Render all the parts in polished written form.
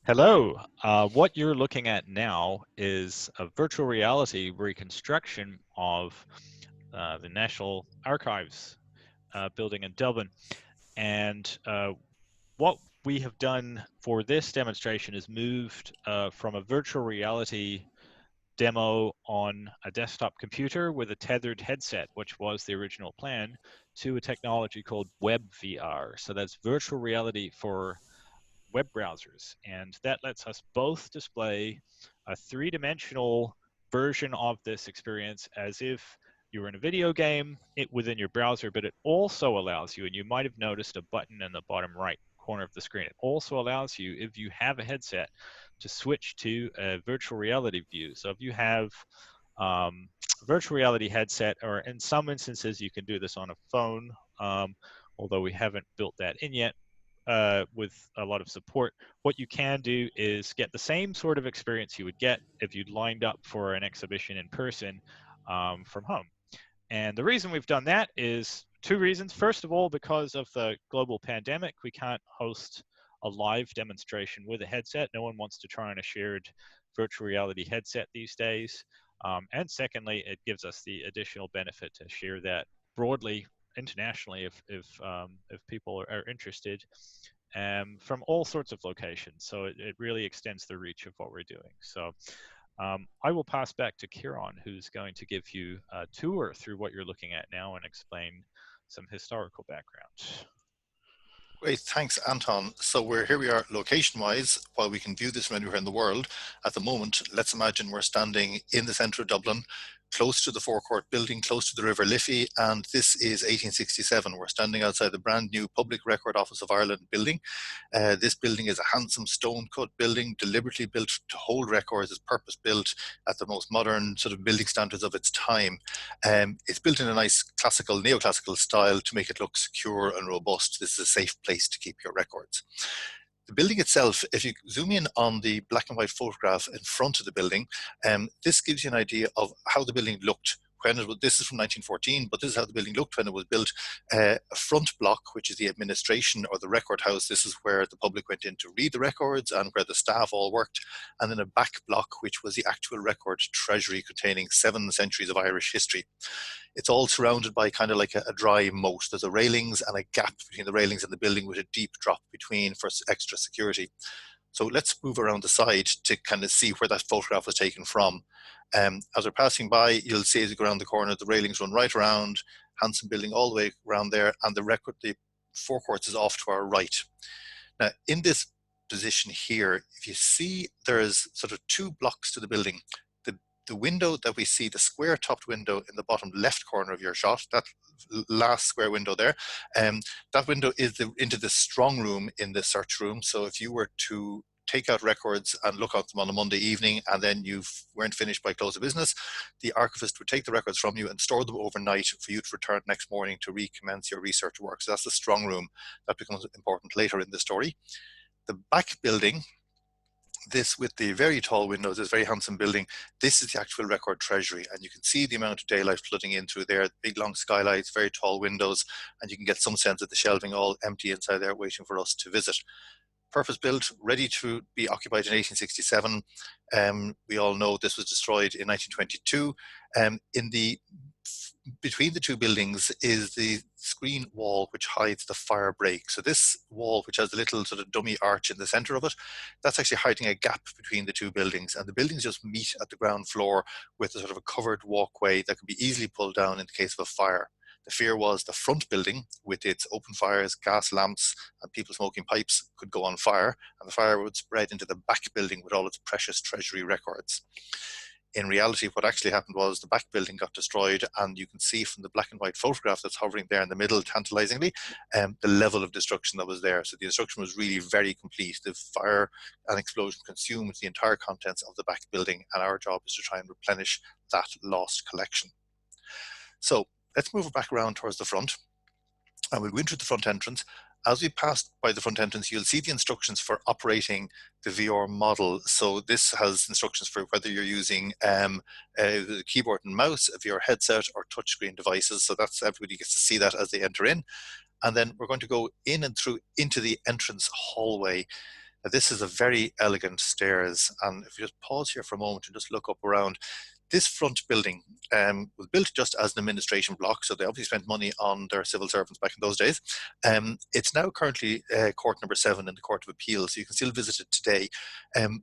Hello. What you're looking at now is a virtual reality reconstruction of the National Archives building in Dublin. And what we have done for this demonstration is moved from a virtual reality demo on a desktop computer with a tethered headset, which was the original plan, to a technology called WebVR. So that's virtual reality for web browsers, and that lets us both display a three-dimensional version of this experience as if you were in a video game within your browser, but it also allows you, and you might have noticed a button in the bottom right corner of the screen, it also allows you, if you have a headset, to switch to a virtual reality view. So if you have a virtual reality headset, or in some instances you can do this on a phone, although we haven't built that in yet, with a lot of support, what you can do is get the same sort of experience you would get if you'd lined up for an exhibition in person from home. And the reason we've done that is two reasons. First of all, because of the global pandemic, we can't host a live demonstration with a headset. No one wants to try on a shared virtual reality headset these days. And secondly, it gives us the additional benefit to share that broadly internationally if people are interested from all sorts of locations. So it really extends the reach of what we're doing. So I will pass back to Ciarán, who's going to give you a tour through what you're looking at now and explain some historical background. Great, thanks, Anton. So we are location-wise, while we can view this from anywhere in the world. At the moment, let's imagine we're standing in the centre of Dublin, close to the forecourt building, close to the River Liffey, and this is 1867. We're standing outside the brand new Public Record Office of Ireland building. This building is a handsome stone-cut building, deliberately built to hold records. It's purpose-built at the most modern sort of building standards of its time. It's built in a nice classical, neoclassical style to make it look secure and robust. This is a safe place to keep your records. The building itself, if you zoom in on the black and white photograph in front of the building, this gives you an idea of how the building looked when it was. This is from 1914, but this is how the building looked when it was built. A front block, which is the administration or the record house. This is where the public went in to read the records and where the staff all worked. And then a back block, which was the actual record treasury containing 7 centuries of Irish history. It's all surrounded by kind of like a dry moat. There's a railings and a gap between the railings and the building with a deep drop between for extra security. So let's move around the side to kind of see where that photograph was taken from. As we're passing by, you'll see as you go around the corner, the railings run right around, handsome building all the way around there, and the forecourt is off to our right. Now, in this position here, if you see, there's sort of 2 blocks to the building. The window that we see, the square topped window in the bottom left corner of your shot, that last square window there, that window is into the strong room in the search room. So if you were to take out records and look at them on a Monday evening and then you weren't finished by close of business, the archivist would take the records from you and store them overnight for you to return next morning to recommence your research work. So that's the strong room. That becomes important later in the story. The back building, this with the very tall windows, this very handsome building, this is the actual record treasury, and you can see the amount of daylight flooding in through there, big long skylights, very tall windows, and you can get some sense of the shelving all empty inside there waiting for us to visit. Purpose built, ready to be occupied in 1867. We all know this was destroyed in 1922. Between the 2 buildings is the screen wall which hides the fire break. So this wall, which has a little sort of dummy arch in the center of it, that's actually hiding a gap between the 2 buildings. And the buildings just meet at the ground floor with a sort of a covered walkway that could be easily pulled down in the case of a fire. The fear was the front building, with its open fires, gas lamps, and people smoking pipes, could go on fire, and the fire would spread into the back building with all its precious treasury records. In reality, what actually happened was the back building got destroyed, and you can see from the black and white photograph that's hovering there in the middle, tantalizingly, the level of destruction that was there. So the destruction was really very complete. The fire and explosion consumed the entire contents of the back building, and our job is to try and replenish that lost collection. So let's move it back around towards the front, and we'll go into the front entrance. As we pass by the front entrance, you'll see the instructions for operating the VR model. So this has instructions for whether you're using the keyboard and mouse, a VR headset, or touchscreen devices. So that's, everybody gets to see that as they enter in. And then we're going to go in and through into the entrance hallway. Now, this is a very elegant stairs, and if you just pause here for a moment and just look up around, this front building was built just as an administration block, so they obviously spent money on their civil servants back in those days. It's now currently court number 7 in the Court of Appeal, so you can still visit it today.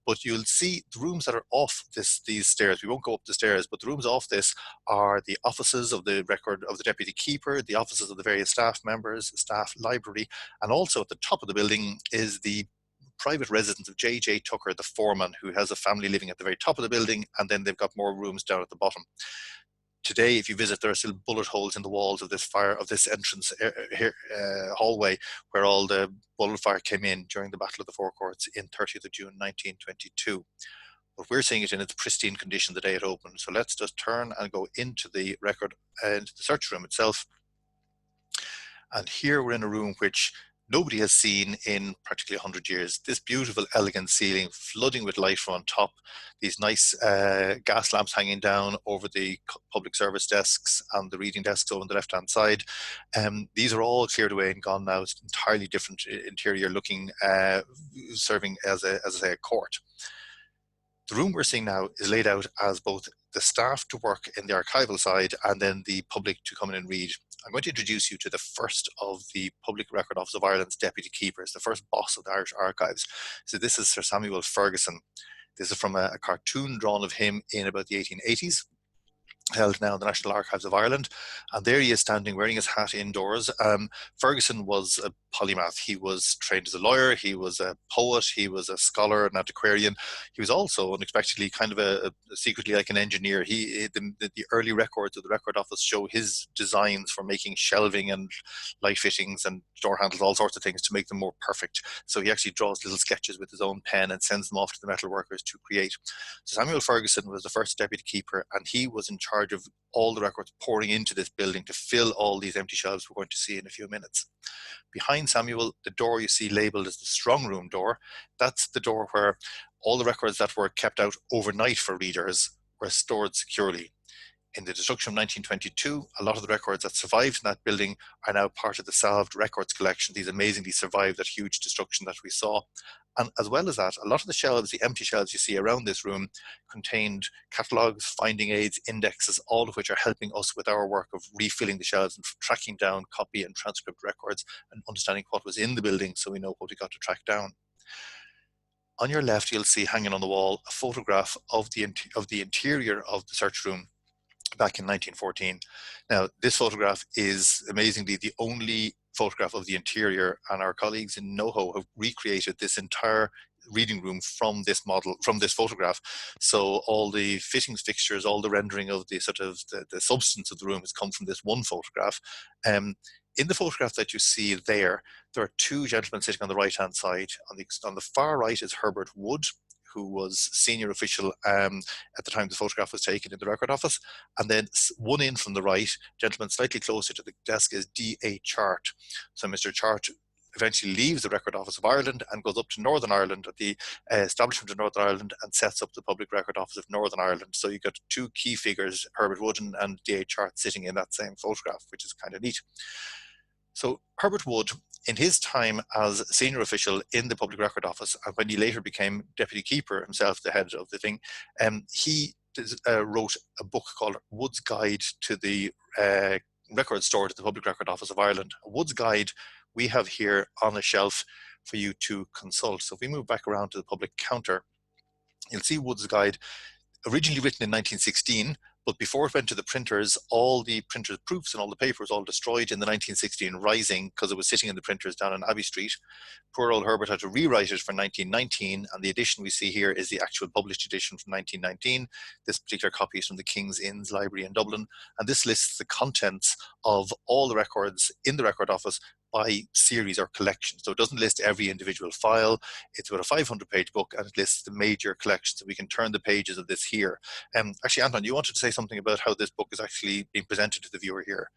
But you'll see the rooms that are off these stairs. We won't go up the stairs, but the rooms off this are the offices of the record of the deputy keeper, the offices of the various staff members, staff library, and also at the top of the building is the private residence of J.J. Tucker, the foreman, who has a family living at the very top of the building, and then they've got more rooms down at the bottom. Today, if you visit, there are still bullet holes in the walls of this entrance hallway, where all the bullet fire came in during the Battle of the Four Courts in 30th of June 1922. But we're seeing it in its pristine condition the day it opened. So let's just turn and go into the record and the search room itself. And here we're in a room which nobody has seen in practically 100 years. This beautiful, elegant ceiling, flooding with light from on top, these nice gas lamps hanging down over the public service desks and the reading desks over on the left-hand side. These are all cleared away and gone now. It's entirely different interior looking, serving as a court. The room we're seeing now is laid out as both the staff to work in the archival side and then the public to come in and read. I'm going to introduce you to the first of the Public Record Office of Ireland's deputy keepers, the first boss of the Irish Archives. So this is Sir Samuel Ferguson. This is from a cartoon drawn of him in about the 1880s. Held now in the National Archives of Ireland, and there he is standing wearing his hat indoors. Ferguson was a polymath. He was trained as a lawyer, he was a poet, he was a scholar, an antiquarian. He was also unexpectedly kind of a secretly like an engineer. The early records of the Record Office show his designs for making shelving and light fittings and door handles, all sorts of things to make them more perfect. So he actually draws little sketches with his own pen and sends them off to the metal workers to create. So Samuel Ferguson was the first deputy keeper, and he was in charge of all the records pouring into this building to fill all these empty shelves we're going to see in a few minutes. Behind Samuel, the door you see labelled as the strong room door, that's the door where all the records that were kept out overnight for readers were stored securely. In the destruction of 1922, a lot of the records that survived in that building are now part of the salved records collection. These amazingly survived that huge destruction that we saw. And as well as that, a lot of the shelves, the empty shelves you see around this room, contained catalogues, finding aids, indexes, all of which are helping us with our work of refilling the shelves and tracking down copy and transcript records and understanding what was in the building so we know what we got to track down. On your left, you'll see hanging on the wall a photograph of the interior of the search room back in 1914. Now, this photograph is amazingly the only photograph of the interior, and our colleagues in NoHo have recreated this entire reading room from this model, from this photograph. So all the fittings, fixtures, all the rendering of the sort of the substance of the room has come from this one photograph. In the photograph that you see there are two gentlemen sitting on the right-hand side. On the far right is Herbert Wood, who was senior official at the time the photograph was taken in the Record Office. And then one in from the right, gentleman slightly closer to the desk, is D.A. Chart. So Mr. Chart eventually leaves the Record Office of Ireland and goes up to Northern Ireland at the establishment of Northern Ireland and sets up the Public Record Office of Northern Ireland. So you've got two key figures, Herbert Wood and D.A. Chart, sitting in that same photograph, which is kind of neat. So Herbert Wood, in his time as senior official in the Public Record Office, and when he later became deputy keeper himself, the head of the thing, he wrote a book called Wood's Guide to the Records Stored at the Public Record Office of Ireland. Wood's Guide we have here on a shelf for you to consult. So if we move back around to the public counter, you'll see Wood's Guide, originally written in 1916, but before it went to the printers, all the printer's proofs and all the paper was all destroyed in the 1916 Rising because it was sitting in the printers down on Abbey Street. Poor old Herbert had to rewrite it for 1919, and the edition we see here is the actual published edition from 1919. This particular copy is from the King's Inns Library in Dublin, and this lists the contents of all the records in the Record Office by series or collection. So it doesn't list every individual file. It's about a 500-page book, and it lists the major collections. So we can turn the pages of this here. Actually, Anton, you wanted to say something about how this book is actually being presented to the viewer here.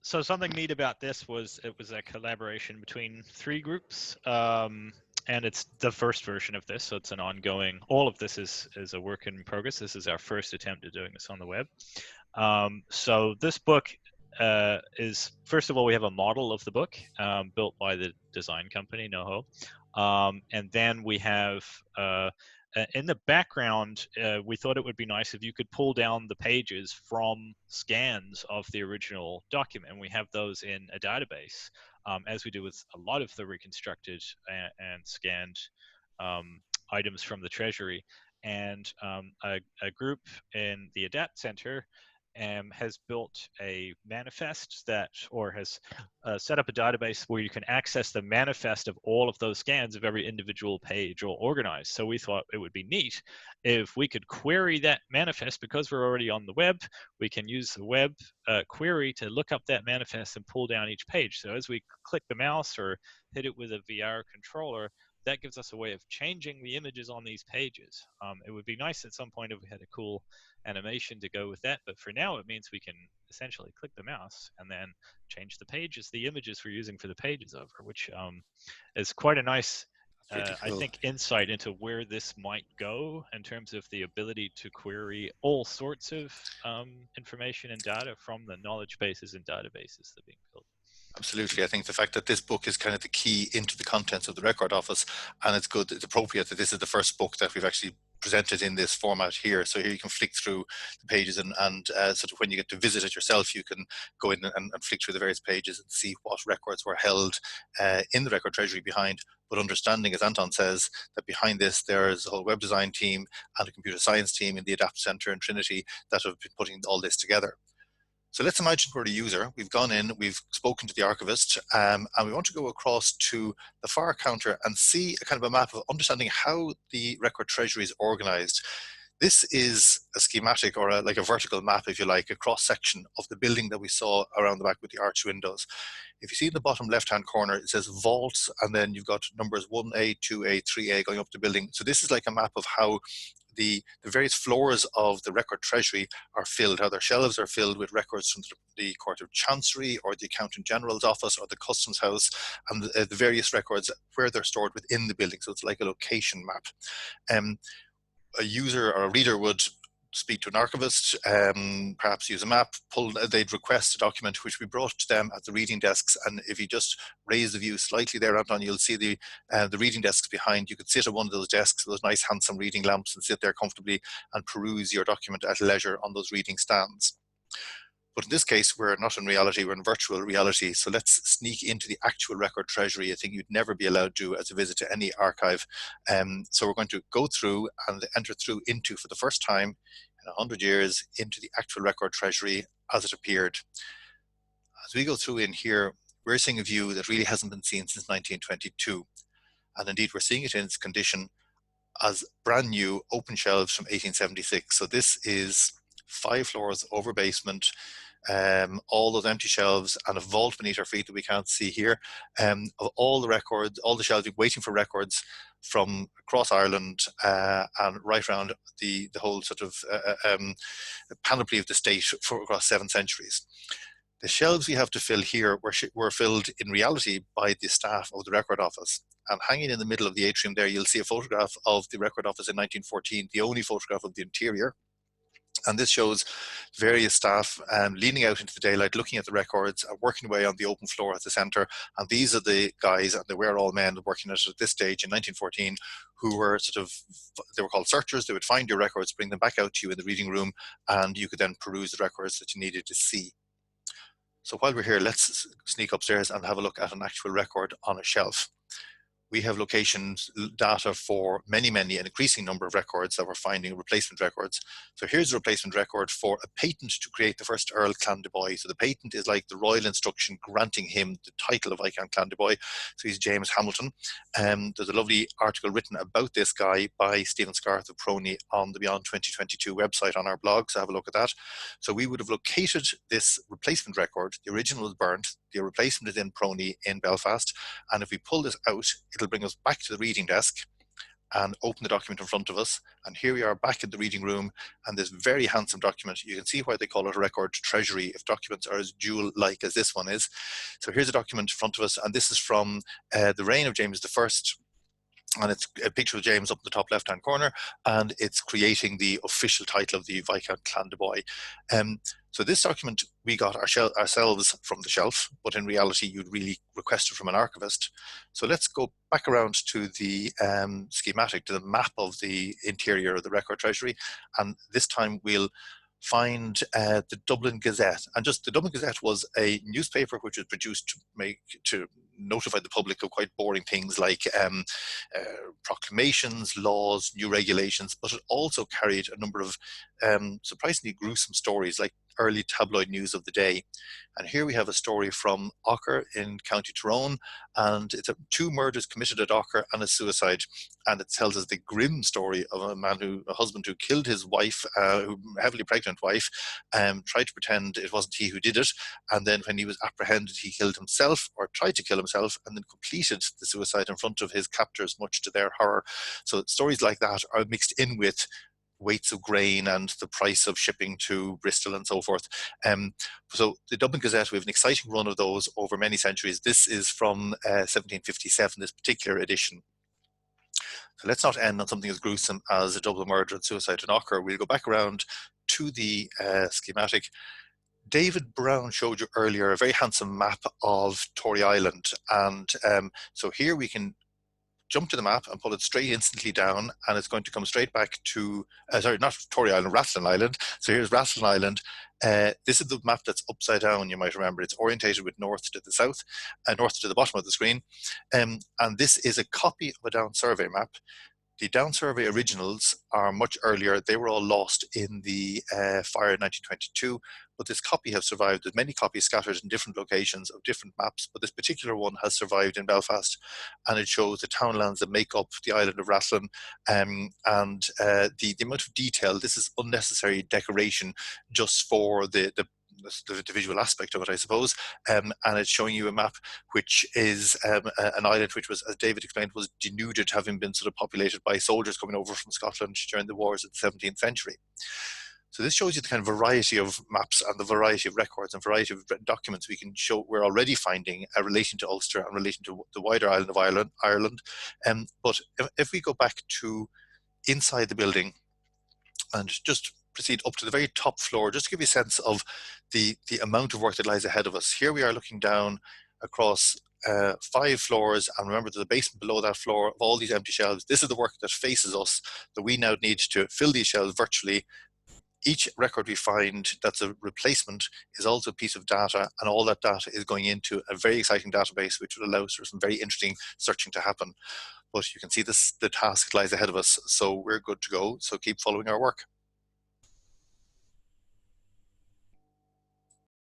So something neat about this was it was a collaboration between 3 groups, and it's the first version of this, so it's an ongoing. All of this is a work in progress. This is our first attempt at doing this on the web. So this book is, first of all, we have a model of the book built by the design company NoHo. And then we have in the background, we thought it would be nice if you could pull down the pages from scans of the original document. And we have those in a database, as we do with a lot of the reconstructed and scanned items from the Treasury. And a group in the ADAPT Center has built a manifest that, or has set up a database where you can access the manifest of all of those scans of every individual page or organized. So we thought it would be neat if we could query that manifest. Because we're already on the web, we can use the web query to look up that manifest and pull down each page. So as we click the mouse or hit it with a VR controller, that gives us a way of changing the images on these pages. It would be nice at some point if we had a cool animation to go with that, but for now it means we can essentially click the mouse and then change the pages, the images we're using for the pages over, which is quite a nice, Pretty I cool. think, insight into where this might go in terms of the ability to query all sorts of information and data from the knowledge bases and databases that are being built. Absolutely. I think the fact that this book is kind of the key into the contents of the record office, and it's good, it's appropriate that this is the first book that we've actually presented in this format here. So here you can flick through the pages, and sort of when you get to visit it yourself, you can go in and flick through the various pages and see what records were held in the record treasury behind. But understanding, as Anton says, that behind this there's a whole web design team and a computer science team in the Adapt Center in Trinity that have been putting all this together. So let's imagine we're the user. We've gone in, we've spoken to the archivist, and we want to go across to the far counter and see a kind of a map of understanding how the record treasury is organized. This is a schematic, or like a vertical map, if you like, a cross section of the building that we saw around the back with the arch windows. If you see in the bottom left-hand corner, it says vaults, and then you've got numbers 1A, 2A, 3A going up the building. So this is like a map of how the various floors of the record treasury are filled, how their shelves are filled with records from the Court of Chancery or the Accountant General's office or the Customs House, and the various records where they're stored within the building. So it's like a location map. A user or a reader would speak to an archivist, perhaps use a map, they'd request a document which we brought to them at the reading desks. And if you just raise the view slightly there, Anton, you'll see the reading desks behind. You could sit at one of those desks, those nice handsome reading lamps, and sit there comfortably and peruse your document at leisure on those reading stands. But in this case, we're not in reality, we're in virtual reality. So let's sneak into the actual record treasury, a thing you'd never be allowed to do as a visit to any archive. So we're going to go through and enter through into, for the first time in 100 years, into the actual record treasury as it appeared. As we go through in here, we're seeing a view that really hasn't been seen since 1922. And indeed, we're seeing it in its condition as brand new open shelves from 1876. So this is 5 floors over basement, all those empty shelves, and a vault beneath our feet that we can't see here, of all the records, all the shelves waiting for records from across Ireland and right around the whole sort of panoply of the state for across 7 centuries. The shelves we have to fill here were filled in reality by the staff of the record office. And hanging in the middle of the atrium there, you'll see a photograph of the record office in 1914, the only photograph of the interior. And this shows various staff leaning out into the daylight, looking at the records, working away on the open floor at the centre. And these are the guys, and they were all men working at this stage in 1914, who were they were called searchers. They would find your records, bring them back out to you in the reading room, and you could then peruse the records that you needed to see. So while we're here, let's sneak upstairs and have a look at an actual record on a shelf. We have locations data for many, an increasing number of records that we're finding, replacement records. So here's a replacement record for a patent to create the first Earl Clandeboy. So the patent is like the royal instruction granting him the title of Viscount Clandeboy. So he's James Hamilton. There's a lovely article written about this guy by Stephen Scarth of Prony on the Beyond 2022 website on our blog, so have a look at that. So we would have located this replacement record. The original was burnt. The replacement is in Prony in Belfast. And if we pull this out, it'll bring us back to the reading desk and open the document in front of us. And here we are back in the reading room, and this very handsome document. You can see why they call it a record treasury if documents are as jewel-like as this one is. So here's a document in front of us, and this is from the reign of James I. and it's a picture of James up in the top left-hand corner, and it's creating the official title of the Viscount Clan de Bois. So this document we got ourselves from the shelf, but in reality you'd really request it from an archivist. So let's go back around to the schematic, to the map of the interior of the Record Treasury, and this time we'll find the Dublin Gazette. And just the Dublin Gazette was a newspaper which was produced to notify the public of quite boring things like proclamations, laws, new regulations, but it also carried a number of surprisingly gruesome stories, like early tabloid news of the day. And here we have a story from Ocker in County Tyrone, and it's two murders committed at Ocker and a suicide. And it tells us the grim story of a husband who killed his wife, heavily pregnant wife, tried to pretend it wasn't he who did it, and then when he was apprehended, he killed himself, or tried to kill himself, and then completed the suicide in front of his captors, much to their horror. So stories like that are mixed in with weights of grain and the price of shipping to Bristol and so forth. So the Dublin Gazette, we have an exciting run of those over many centuries. This is from 1757, this particular edition. So let's not end on something as gruesome as a double murder and suicide in Ocker. We'll go back around to the schematic. David Brown showed you earlier a very handsome map of Tory Island. And so here we can jump to the map and pull it straight instantly down, and it's going to come straight back to, sorry, not Tory Island, Rathlin Island. So here's Rathlin Island. This is the map that's upside down, you might remember. It's orientated with north to the south, north to the bottom of the screen. And this is a copy of a Down survey map. The Down survey originals are much earlier. They were all lost in the fire in 1922, but this copy has survived. There's many copies scattered in different locations of different maps, but this particular one has survived in Belfast, and it shows the townlands that make up the island of Rathlin, and the amount of detail. This is unnecessary decoration just for the visual aspect of it, I suppose, and it's showing you a map which is an island which was, as David explained, was denuded, having been sort of populated by soldiers coming over from Scotland during the wars of the 17th century. So this shows you the kind of variety of maps and the variety of records and variety of documents we can show. We're already finding relating to Ulster and relating to the wider island of Ireland. But if we go back to inside the building and just proceed up to the very top floor, just to give you a sense of the amount of work that lies ahead of us. Here we are looking down across 5 floors, and remember there's a basement below that floor of all these empty shelves. This is the work that faces us, that we now need to fill these shelves virtually. Each record we find that's a replacement is also a piece of data, and all that data is going into a very exciting database which will allow for some very interesting searching to happen. But you can see the task lies ahead of us, so we're good to go. So keep following our work.